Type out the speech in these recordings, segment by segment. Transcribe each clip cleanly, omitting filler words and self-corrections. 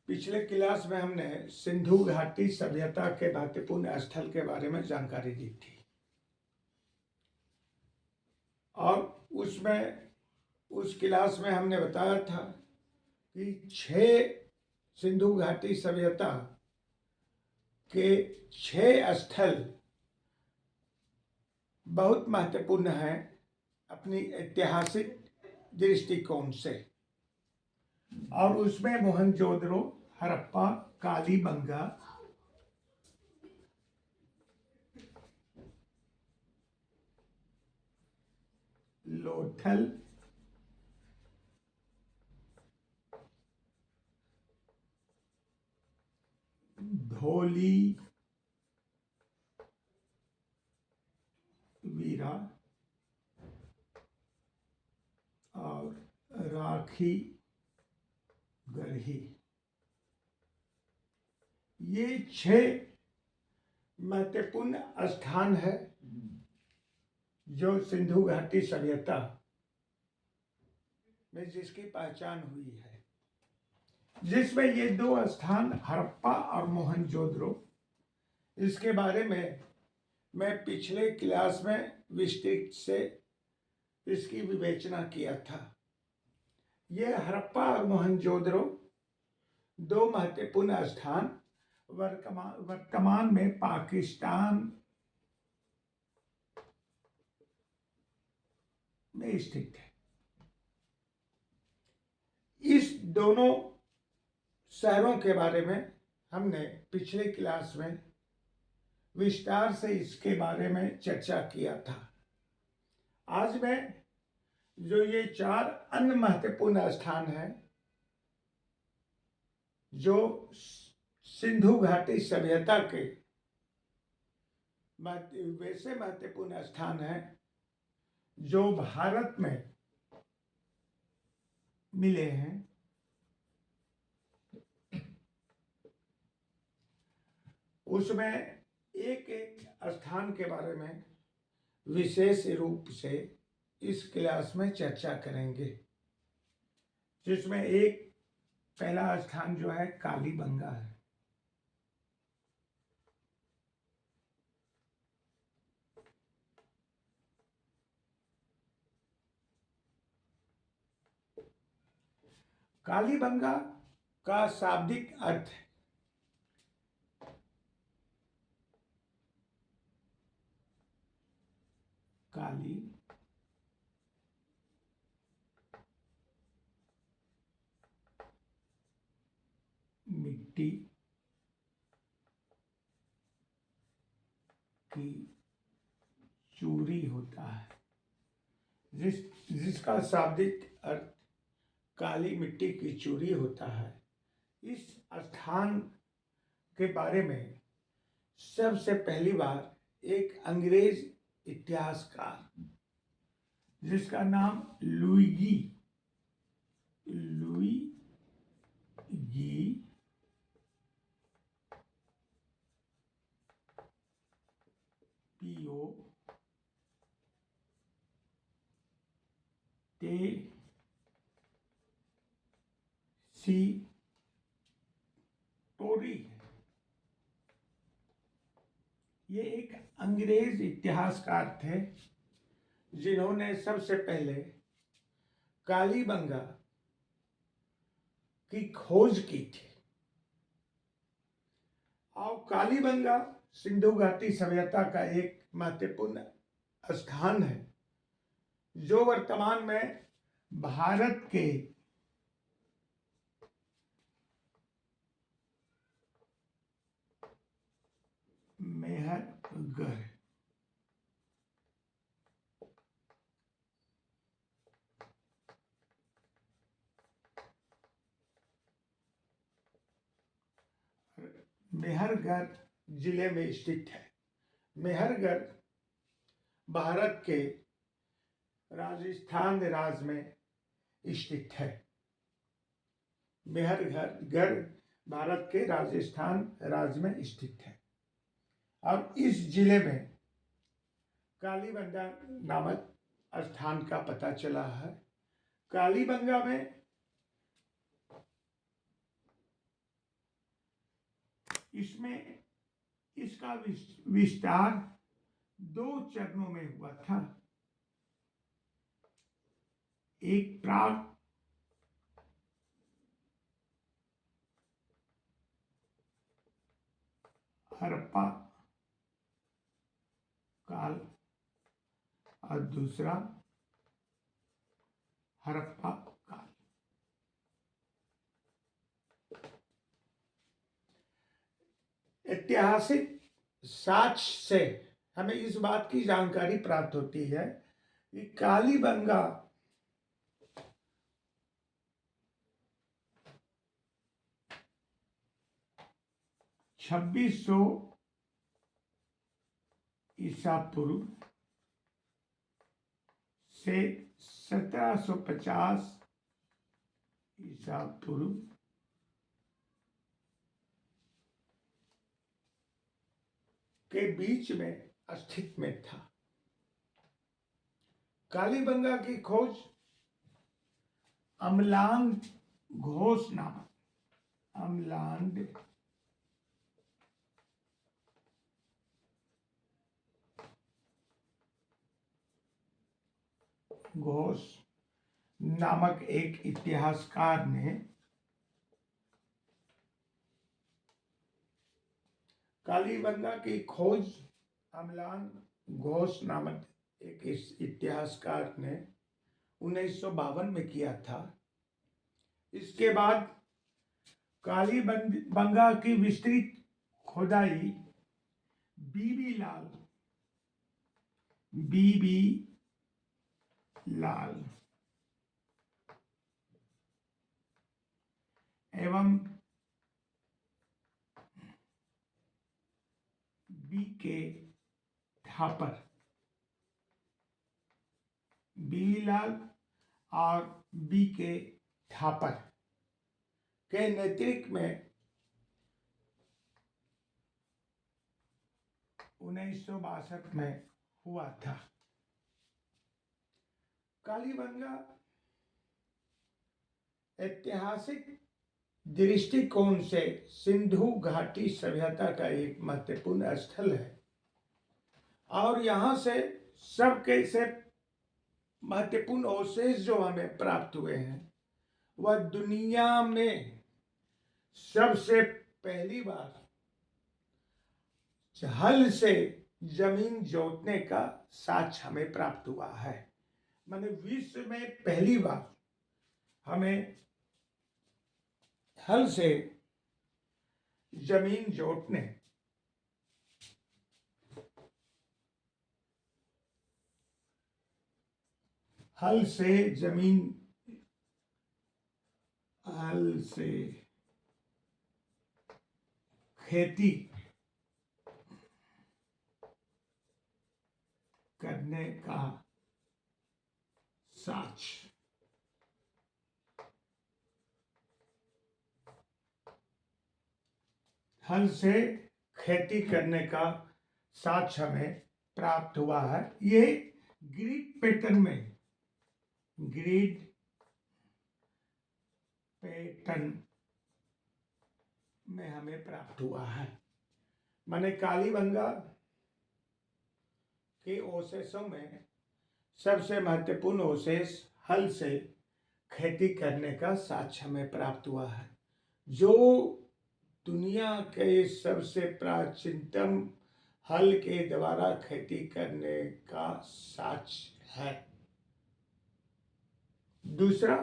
पिछले क्लास में हमने सिंधु घाटी सभ्यता के महत्वपूर्ण स्थल के बारे में जानकारी दी थी और उस क्लास में हमने बताया था कि 6 सिंधु घाटी सभ्यता के 6 स्थल बहुत महत्वपूर्ण हैं अपनी ऐतिहासिक दृष्टिकोण से। और उसमें मोहनजोदड़ो, हड़प्पा, कालीबंगा, लोथल, धोली वीरा और राखी गढ़ी, ये 6 महत्वपूर्ण स्थान है जो सिंधु घाटी सभ्यता में जिसकी पहचान हुई है, जिसमें ये 2 स्थान हड़प्पा और मोहनजोदड़ो, इसके बारे में मैं पिछले क्लास में विस्तृत से इसकी विवेचना किया था। ये हड़प्पा और मोहनजोदड़ो 2 महत्वपूर्ण स्थान वर्तमान में पाकिस्तान में स्थित है। इस दोनों शहरों के बारे में हमने पिछले क्लास में विस्तार से इसके बारे में चर्चा किया था। आज मैं जो ये 4 अन्य महत्वपूर्ण स्थान हैं जो सिंधु घाटी सभ्यता के वैसे महत्वपूर्ण स्थान हैं जो भारत में मिले हैं, उसमें एक एक स्थान के बारे में विशेष रूप से इस क्लास में चर्चा करेंगे, जिसमें एक पहला स्थान जो है कालीबंगा है। कालीबंगा का शाब्दिक अर्थ है काली मिट्टी की चूरी होता है, जिसका शाब्दिक अर्थ काली मिट्टी की चूरी होता है। इस स्थान के बारे में सबसे पहली बार एक अंग्रेज इतिहासकार जिसका नाम लुईगी पीओ टे सी टोरी है। ये एक अंग्रेज इतिहासकार थे जिन्होंने सबसे पहले कालीबंगा की खोज की थी। और कालीबंगा सिंधु घाटी सभ्यता का एक महत्वपूर्ण स्थान है जो वर्तमान में भारत के मेहरगढ़ मेहरगढ़ जिले में स्थित है। मेहरगढ़ भारत के राजस्थान राज्य में स्थित है। मेहरगढ़ भारत के राजस्थान राज्य में स्थित है और इस जिले में कालीबंगा नामक स्थान का पता चला है। कालीबंगा में इसमें इसका विस्तार 2 चरणों में हुआ था। एक प्राग हड़प्पा काल और दूसरा हड़प्पा काल। ऐतिहासिक साक्ष्य से हमें इस बात की जानकारी प्राप्त होती है कि कालीबंगा (2600 ईसा पूर्व से 1750 ईसा पूर्व के बीच में स्थित में था। कालीबंगा की खोज अम्लान घोष नामक अम्लान घोष नामक एक इतिहासकार ने कालीबंगा की खोज अम्लान घोष नामक एक इतिहासकार ने 1952 में किया था। इसके बाद कालीबंगा की विस्तृत खुदाई बीबी लाल एवं बीके थापर, बीबी लाल और बीके थापर के नेतृत्व में 1962 में हुआ था। कालीबंगा ऐतिहासिक दृष्टिकोण से सिंधु घाटी सभ्यता का एक महत्वपूर्ण स्थल है और यहाँ से सबके से महत्वपूर्ण अवशेष जो हमें प्राप्त हुए हैं वह दुनिया में सबसे पहली बार हल से जमीन जोतने का साक्ष्य हमें प्राप्त हुआ है। माने विश्व में पहली बार हमें हल से जमीन जोतने हल से खेती करने का साक्ष्य हल से खेती करने का साक्ष्य हमें प्राप्त हुआ है। ये ग्रिड पैटर्न में हमें प्राप्त हुआ है। माने कालीबंगा के अवशेषों में सबसे महत्वपूर्ण अवशेष हल से खेती करने का साक्ष्य हमें प्राप्त हुआ है, जो दुनिया के सबसे प्राचीनतम हल के द्वारा खेती करने का साक्ष्य है। दूसरा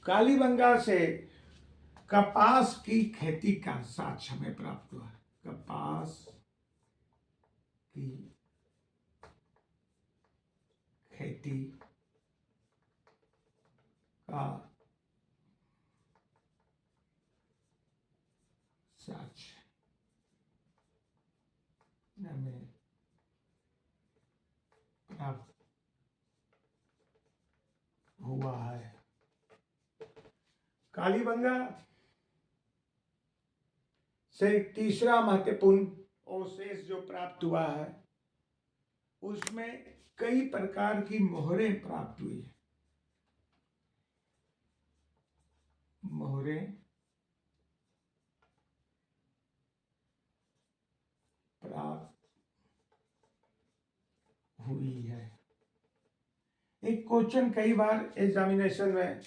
कालीबंगा से कपास की खेती का साक्ष्य हमें प्राप्त हुआ है। कपास की खेती का साक्ष्य हमें प्राप्त हुआ है। कालीबंगा से तीसरा महत्वपूर्ण अवशेष जो प्राप्त हुआ है उसमें कई प्रकार की मोहरें प्राप्त हुई है। मोहरें प्राप्त हुई है। एक क्वेश्चन कई बार एग्जामिनेशन में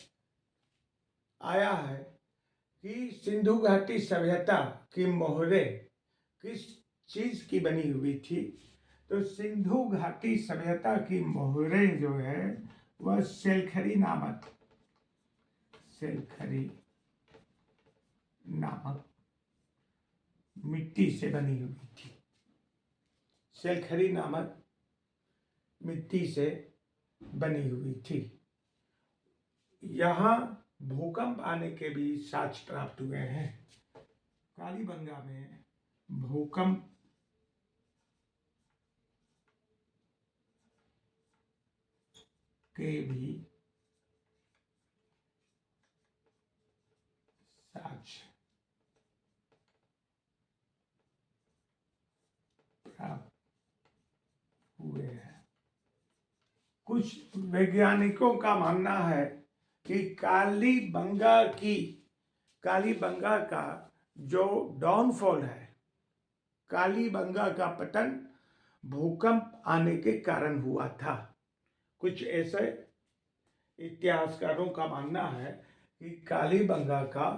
आया है कि सिंधु घाटी सभ्यता की मोहरें किस चीज की बनी हुई थी। तो सिंधु घाटी सभ्यता की मोहरें जो है वह सेलखरी नामक मिट्टी से बनी हुई थी। सेलखरी नामक मिट्टी से बनी हुई थी। यहाँ भूकंप आने के भी साक्ष्य प्राप्त हुए हैं। कालीबंगा में भूकंप के भी साक्ष्य प्राप्त हुए हैं। कुछ वैज्ञानिकों का मानना है कि कालीबंगा का जो डाउनफॉल है, कालीबंगा का पतन भूकंप आने के कारण हुआ था। कुछ ऐसे इतिहासकारों का मानना है कि कालीबंगा का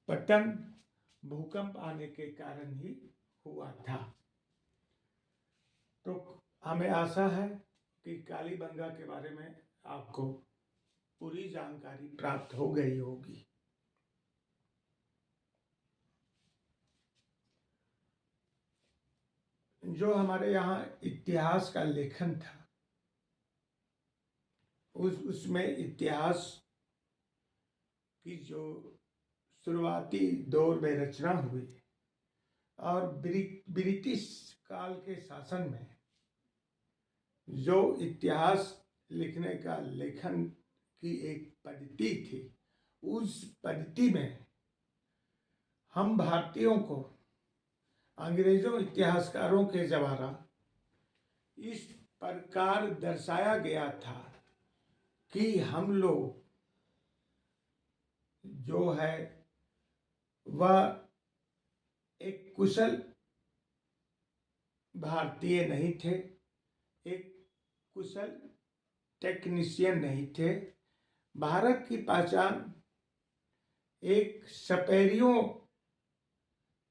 पतन भूकंप आने के कारण ही हुआ था। तो हमें आशा है कि कालीबंगा के बारे में आपको पूरी जानकारी प्राप्त हो गई होगी। जो हमारे यहाँ इतिहास का लेखन था, उसमें इतिहास की जो शुरुआती दौर में रचना हुई और ब्रिटिश काल के शासन में जो इतिहास लिखने का लेखन की एक पद्धति थी, उस पद्धति में हम भारतीयों को अंग्रेजों इतिहासकारों के द्वारा इस प्रकार दर्शाया गया था कि हम लोग जो है वह एक कुशल भारतीय नहीं थे, एक कुशल टेक्नीशियन नहीं थे। भारत की पहचान एक सपेरियों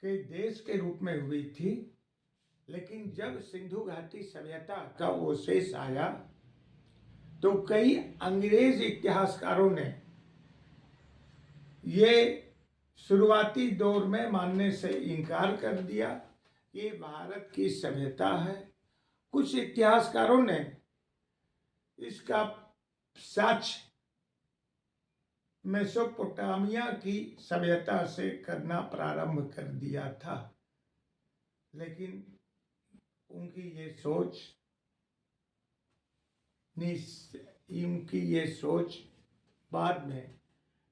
के देश के रूप में हुई थी। लेकिन जब सिंधु घाटी सभ्यता का अवशेष आया तो कई अंग्रेज इतिहासकारों ने ये शुरुआती दौर में मानने से इनकार कर दिया कि भारत की सभ्यता है। कुछ इतिहासकारों ने इसका साक्ष्य मेसोपोटामिया की सभ्यता से करना प्रारंभ कर दिया था। लेकिन इनकी ये सोच बाद में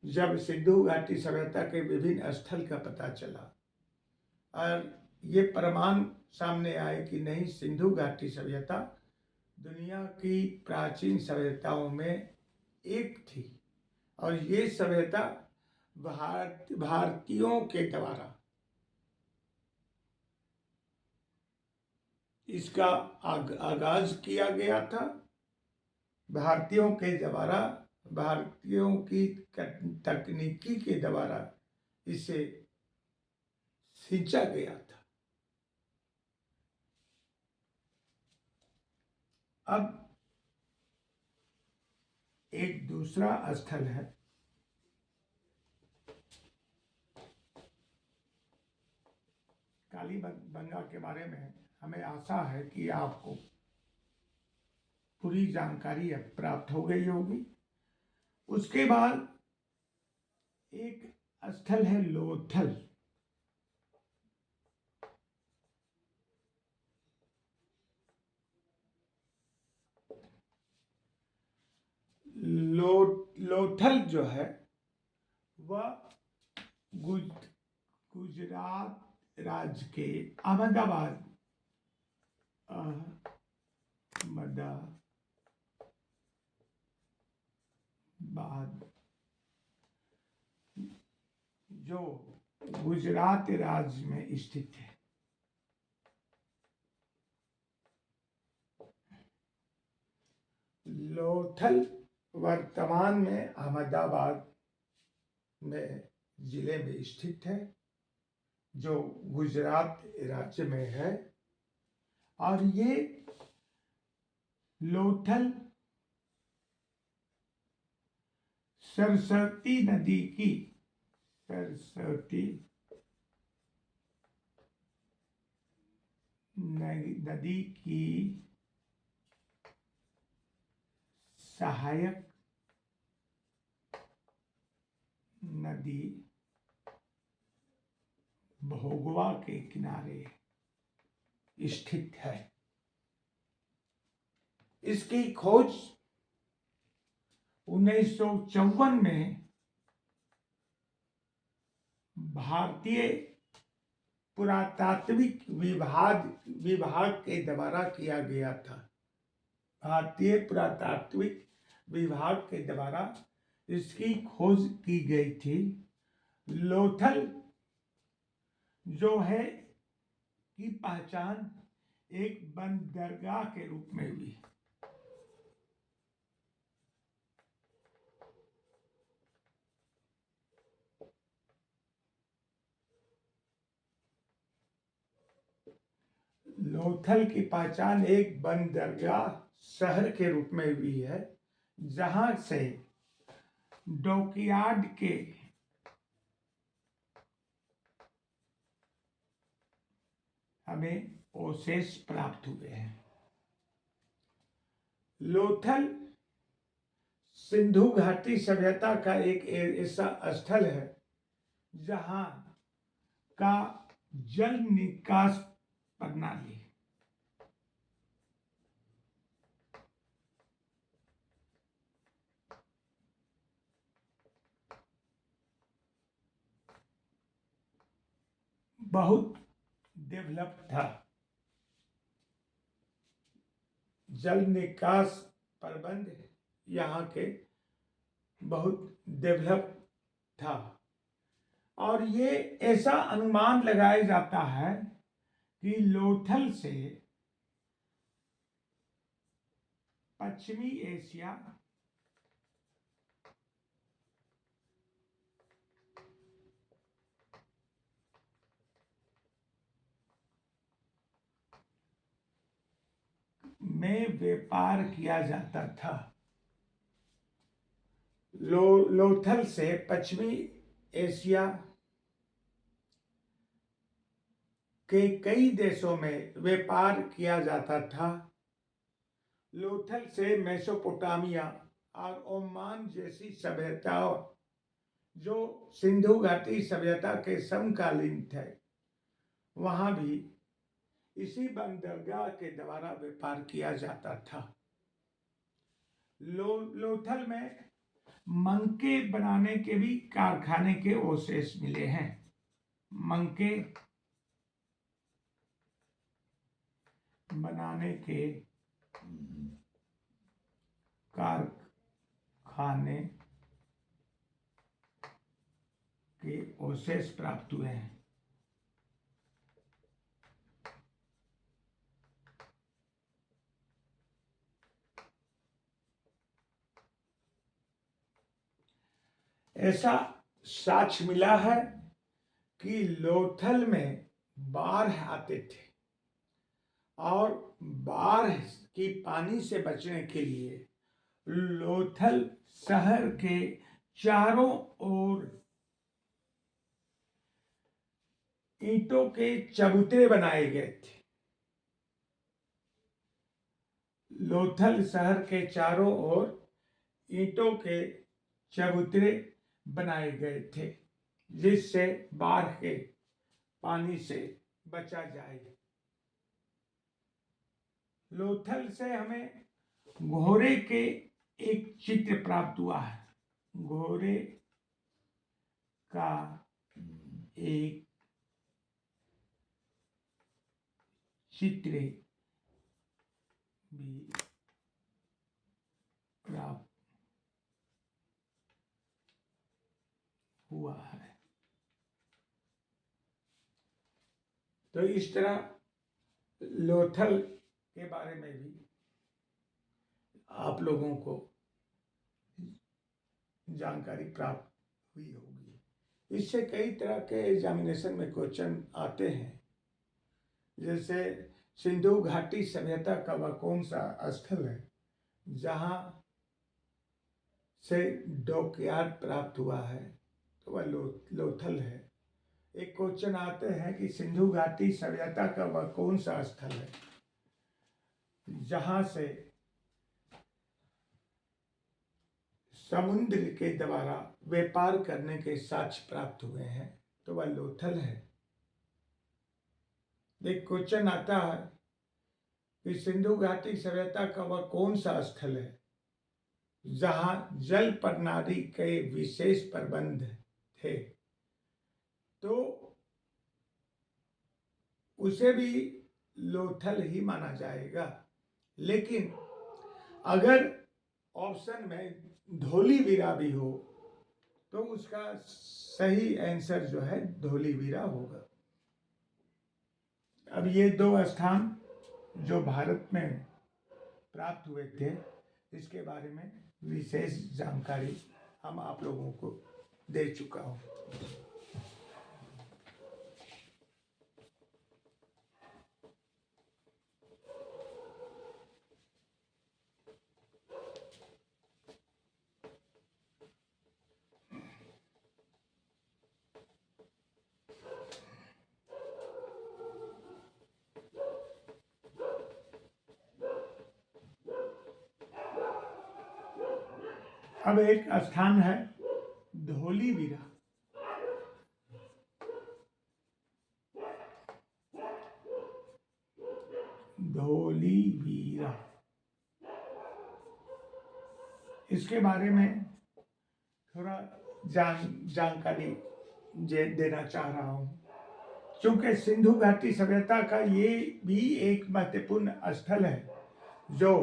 जब सिंधु घाटी सभ्यता के विभिन्न स्थल का पता चला और ये प्रमाण सामने आए कि नहीं, सिंधु घाटी सभ्यता दुनिया की प्राचीन सभ्यताओं में एक थी और ये सभ्यता भारतीयों के द्वारा इसका आगाज किया गया था। भारतीयों के द्वारा, भारतीयों की तकनीकी के द्वारा इसे सींचा गया था। अब एक दूसरा स्थल है कालीबंगा के बारे में हमें आशा है कि आपको पूरी जानकारी अब प्राप्त हो गई होगी। उसके बाद एक स्थल है लोथल। लोथल जो है वह गुजरात राज्य के अहमदाबाद अहमदाबाद जो गुजरात राज्य में स्थित है। लोथल वर्तमान में अहमदाबाद में जिले में स्थित है, जो गुजरात राज्य में है। और ये लोथल सरस्वती नदी की सहायक नदी भोगवा के किनारे स्थित है। इसकी खोज 1954 में भारतीय पुरातात्विक विभाग के द्वारा किया गया था। भारतीय पुरातात्विक विभाग के द्वारा इसकी खोज की गई थी। लोथल जो है की पहचान एक बंदरगाह के रूप में हुई। लोथल की पहचान एक बंदरगाह शहर के रूप में हुई है, जहां से डॉकयार्ड के हमें अवशेष प्राप्त हुए हैं। लोथल सिंधु घाटी सभ्यता का एक ऐसा स्थल है जहां का जल निकास प्रणाली बहुत डेवलप था। जल निकास प्रबंध यहाँ के बहुत डेवलप था। और ये ऐसा अनुमान लगाया जाता है कि लोथल से पश्चिमी एशिया में व्यापार किया जाता था। लोथल से पश्चिमी एशिया के कई देशों में व्यापार किया जाता था। लोथल से मेसोपोटामिया और ओमान जैसी सभ्यताओं जो सिंधु घाटी सभ्यता के समकालीन थे, वहां भी इसी बंदरगाह के द्वारा व्यापार किया जाता था। लोथल में मंके बनाने के भी कारखाने के अवशेष मिले हैं। मंके बनाने के कारखाने के अवशेष प्राप्त हुए हैं। ऐसा साक्ष्य मिला है कि लोथल में बाढ़ आते थे और बाढ़ की पानी से बचने के लिए लोथल शहर के चारों ओर ईंटों के चबूतरे बनाए गए थे। लोथल शहर के चारों ओर ईंटों के चबूतरे बनाए गए थे, जिससे बाढ़ के पानी से बचा जाए। लोथल से हमें घोड़े के एक चित्र प्राप्त हुआ है। घोड़े का एक चित्र भी तो इस तरह लोथल के बारे में भी आप लोगों को जानकारी प्राप्त हुई होगी। इससे कई तरह के एग्जामिनेशन में क्वेश्चन आते हैं, जैसे सिंधु घाटी सभ्यता का वह कौन सा स्थल है जहां से डॉकयार्ड प्राप्त हुआ है, तो वह लोथल है। एक क्वेश्चन आते हैं कि सिंधु घाटी सभ्यता का वह कौन सा स्थल है जहां से समुद्र के द्वारा व्यापार करने के साक्ष्य प्राप्त हुए हैं, तो वह लोथल है। एक क्वेश्चन आता है कि सिंधु घाटी सभ्यता का वह कौन सा स्थल है जहां जल प्रणाली के विशेष प्रबंध थे, तो उसे भी लोथल ही माना जाएगा। लेकिन अगर ऑप्शन में धोलीवीरा भी हो तो उसका सही आंसर जो है धोलीवीरा होगा। अब ये दो स्थान जो भारत में प्राप्त हुए थे, इसके बारे में विशेष जानकारी हम आप लोगों को दे चुका हूँ। अब एक स्थान है धोलीवीरा। धोलीवीरा, इसके बारे में थोड़ा जानकारी देना चाह रहा हूं, क्योंकि सिंधु घाटी सभ्यता का ये भी एक महत्वपूर्ण स्थल है जो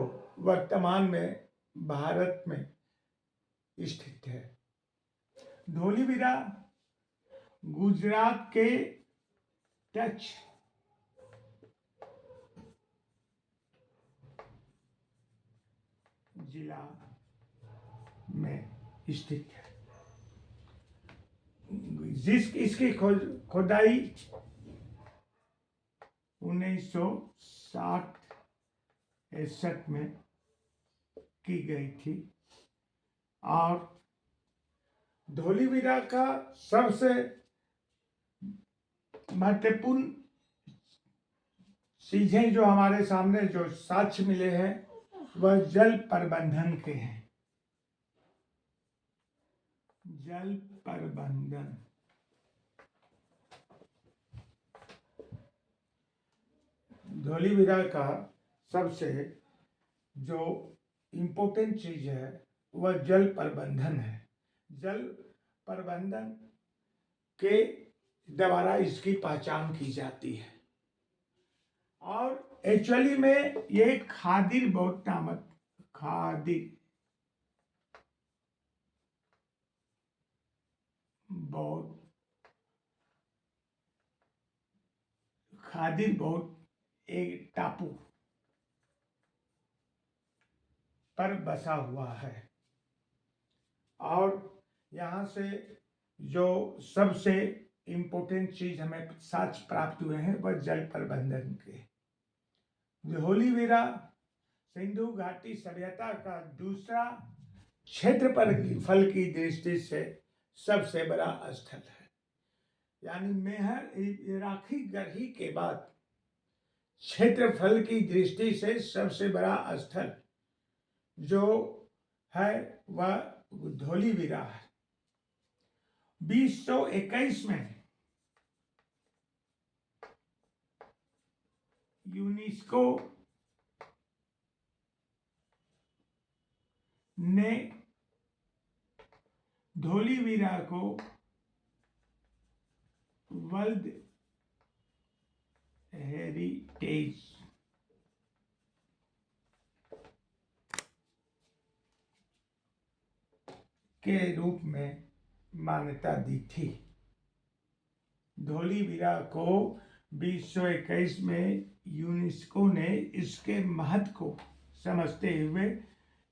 वर्तमान में भारत में स्थित है। धोलीवीरा गुजरात के कच्छ जिला में स्थित है। इसकी खुदाई 1960-61 में की गई थी और धोलीवीरा का सबसे महत्वपूर्ण चीजें जो हमारे सामने जो साक्ष्य मिले हैं वह जल प्रबंधन के हैं। जल प्रबंधन, धोलीवीरा का सबसे जो इम्पोर्टेंट चीज है वह जल प्रबंधन है। जल प्रबंधन के द्वारा इसकी पहचान की जाती है और एक्चुअली में ये खादिर बोट नामक खादिर बोट एक टापू पर बसा हुआ है और यहाँ से जो सबसे इम्पोर्टेंट चीज हमें साक्ष्य प्राप्त हुए हैं वह जल प्रबंधन के। धोलीवीरा सिंधु घाटी सभ्यता का दूसरा क्षेत्रफल की दृष्टि से सबसे बड़ा स्थल है, यानी मेहर इराकी गढ़ी के बाद क्षेत्रफल की दृष्टि से सबसे बड़ा स्थल जो है वह धोलीवीरा है। 2021 में यूनेस्को ने धोलीवीरा को वर्ल्ड हेरिटेज के रूप में मान्यता दी थी। धोलीवीरा को 2021 में यूनेस्को ने इसके महत्व को समझते हुए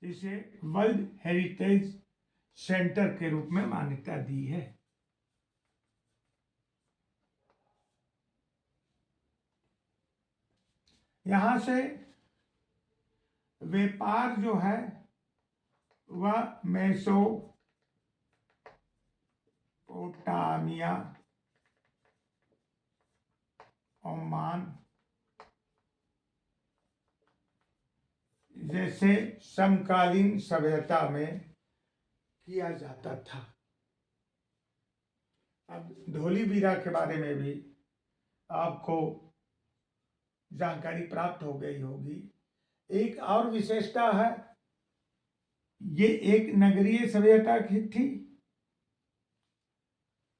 इसे वर्ल्ड हेरिटेज सेंटर के रूप में मान्यता दी है। यहां से व्यापार जो है वह मेसोपोटामिया, ओमान जैसे समकालीन सभ्यता में किया जाता था। अब धोलीबीरा के बारे में भी आपको जानकारी प्राप्त हो गई होगी। एक और विशेषता है, ये एक नगरीय सभ्यता की थी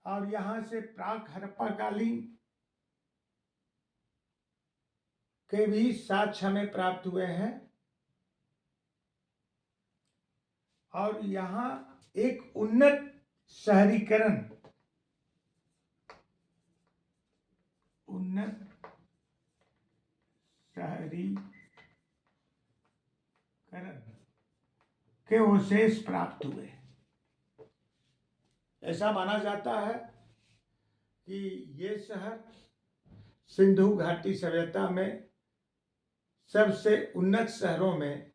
और यहां से प्राक हड़प्पा कालीन के भी साक्ष्य हमें प्राप्त हुए हैं और यहां एक उन्नत शहरीकरण के अवशेष प्राप्त हुए। ऐसा माना जाता है कि ये शहर सिंधु घाटी सभ्यता में सबसे उन्नत शहरों में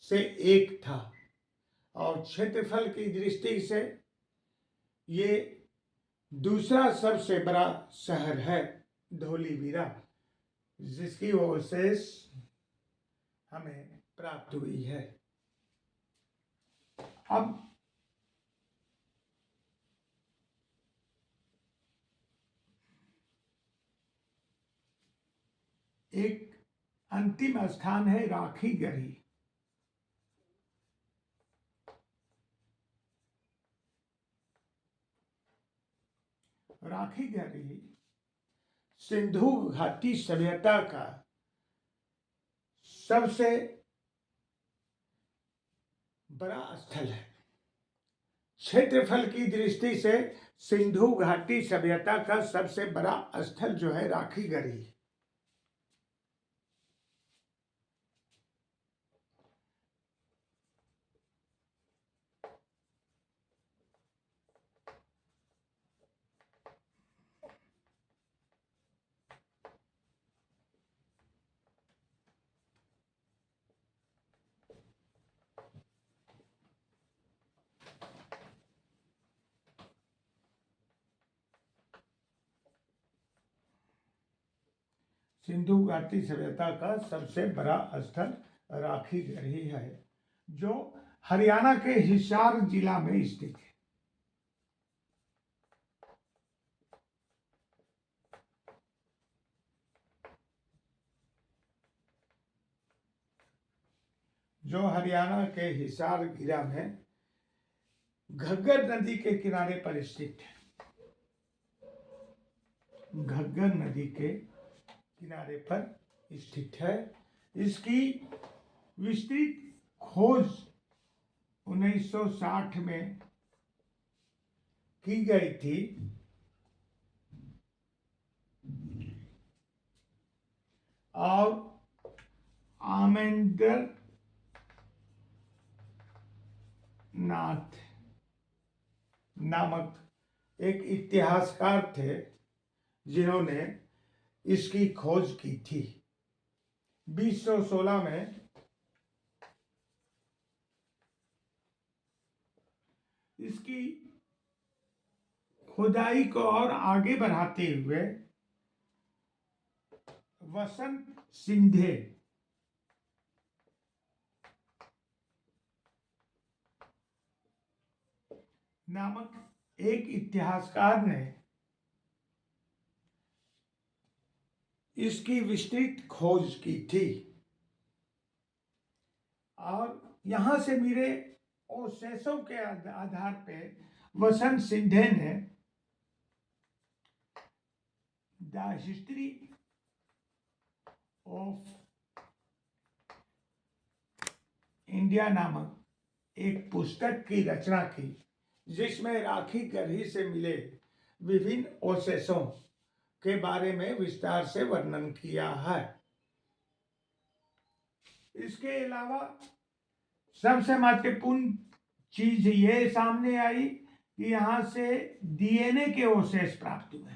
से एक था और क्षेत्रफल की दृष्टि से ये दूसरा सबसे बड़ा शहर है धोलीबीरा, जिसकी अवशेष हमें प्राप्त हुई है। अब एक अंतिम स्थान है राखीगढ़ी। राखीगढ़ी सिंधु घाटी सभ्यता का सबसे बड़ा स्थल है। क्षेत्रफल की दृष्टि से सिंधु घाटी सभ्यता का सबसे बड़ा स्थल जो है राखीगढ़ी। सिंधु घाटी सभ्यता का सबसे बड़ा स्थल राखीगढ़ी है, जो हरियाणा के हिसार जिला में स्थित है। जो हरियाणा के हिसार जिला में घग्गर नदी के किनारे पर स्थित है। घग्गर नदी के किनारे पर स्थित है। इसकी विस्तृत खोज 1960 में की गई थी और आमेंद्र नाथ नामक एक इतिहासकार थे जिन्होंने इसकी खोज की थी। 2016 में इसकी खुदाई को और आगे बढ़ाते हुए वसंत सिंधे नामक एक इतिहासकार ने इसकी विस्तृत खोज की थी और यहां से मिले अवशेषों के आधार पे वसंत सिंधे ने द हिस्ट्री ऑफ इंडिया नामक एक पुस्तक की रचना की, जिसमें राखीगढ़ी से मिले विभिन्न अवशेषों के बारे में विस्तार से वर्णन किया है। इसके अलावा सबसे महत्वपूर्ण चीज ये सामने आई कि यहां से डीएनए के अवशेष प्राप्त हुए।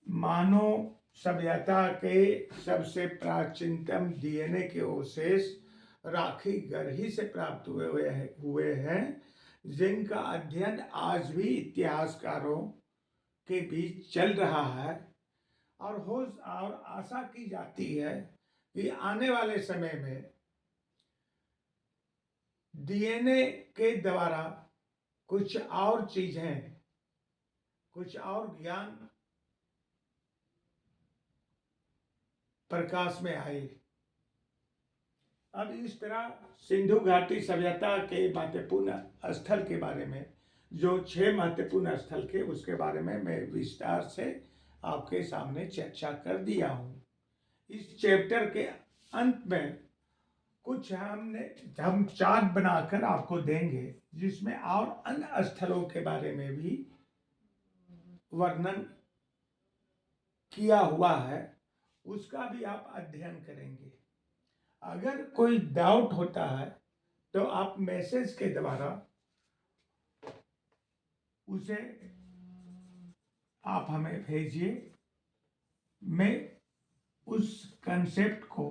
मानव सभ्यता के सबसे प्राचीनतम डीएनए के अवशेष राखी गरही से प्राप्त हुए हैं, जिनका अध्ययन आज भी इतिहासकारों के बीच चल रहा है और आशा की जाती है कि आने वाले समय में डीएनए के द्वारा कुछ और चीजें, कुछ और ज्ञान प्रकाश में आए। अब इस तरह सिंधु घाटी सभ्यता के महत्वपूर्ण स्थल के बारे में, जो 6 महत्वपूर्ण स्थल के, उसके बारे में मैं विस्तार से आपके सामने चर्चा कर दिया हूं। इस चैप्टर के अंत में कुछ हम चार्ट बनाकर आपको देंगे, जिसमें और अन्य स्थलों के बारे में भी वर्णन किया हुआ है, उसका भी आप अध्ययन करेंगे। अगर कोई डाउट होता है तो आप मैसेज के द्वारा उसे आप हमें भेजिए, मैं उस कंसेप्ट को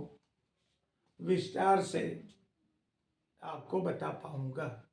विस्तार से आपको बता पाऊंगा।